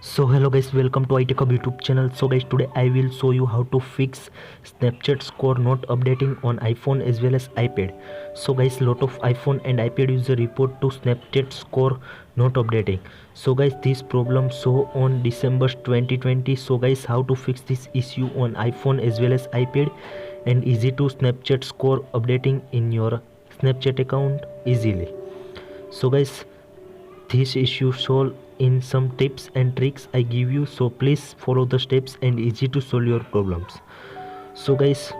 So hello guys, welcome to iTechHub YouTube channel. So guys, today I will show you how to fix Snapchat score not updating on iPhone as well as iPad. So guys, lot of iPhone and iPad user report to Snapchat score not updating. So guys, this problem show on December 2020. So guys, how to fix this issue on iPhone as well as iPad, and easy to Snapchat score updating in your Snapchat account easily. So guys, this issue solve in some tips and tricks I give you, so please follow the steps and easy to solve your problems. So guys,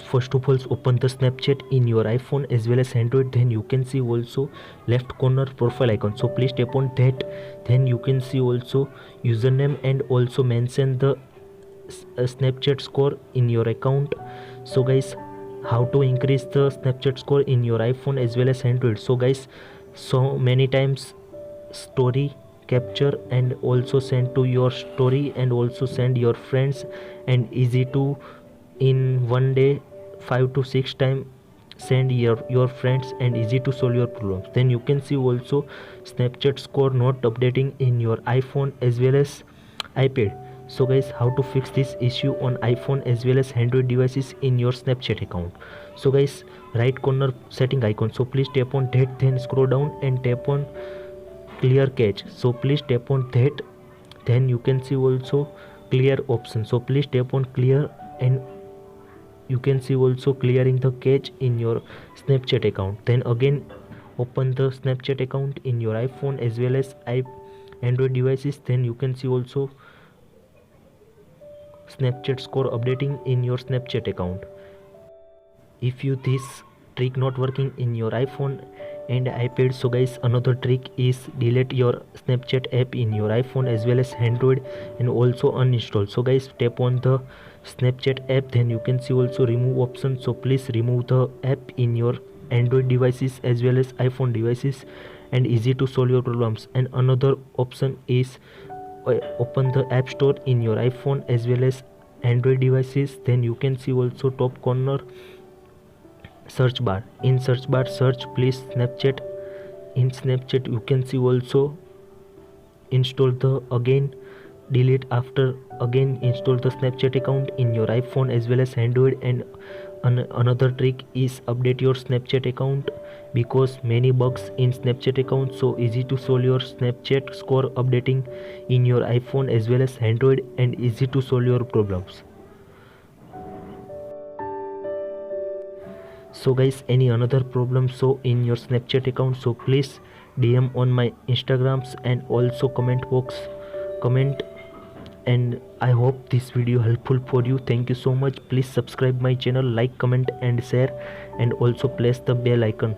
first of all, open the Snapchat in your iPhone as well as Android. Then you can see also left corner profile icon, so please tap on that. Then you can see also username and also mention the Snapchat score in your account. So guys, how to increase the Snapchat score in your iPhone as well as Android. So guys, so many times story capture and also send to your story and also send your friends, and easy to in one day 5 to 6 time send your friends, and easy to solve your problems. Then you can see also Snapchat score not updating in your iPhone as well as iPad. So guys, how to fix this issue on iPhone as well as Android devices in your Snapchat account. So guys, right corner setting icon, so please tap on that, then scroll down and tap on clear cache, so please tap on that. Then you can see also clear option, so please tap on clear, and you can see also clearing the cache in your Snapchat account. Then again open the Snapchat account in your iPhone as well as Android devices. Then you can see also Snapchat score updating in your Snapchat account. If you this trick not working in your iPhone and iPad, so guys, another trick is delete your Snapchat app in your iPhone as well as Android and also uninstall. So guys, tap on the Snapchat app, then you can see also remove option, so please remove the app in your Android devices as well as iPhone devices, and easy to solve your problems. And another option is open the app store in your iPhone as well as Android devices. Then you can see also top corner search bar, in search bar search please Snapchat. In Snapchat you can see also install the again delete after again install the Snapchat account in your iPhone as well as Android. And another trick is update your Snapchat account, because many bugs in Snapchat account, so easy to solve your Snapchat score updating in your iPhone as well as Android, and easy to solve your problems. So guys, any another problem so in your Snapchat account, so please DM on my Instagrams and also comment box comment. And I hope this video helpful for you. Thank you so much. Please subscribe my channel, like, comment and share, and also press the bell icon.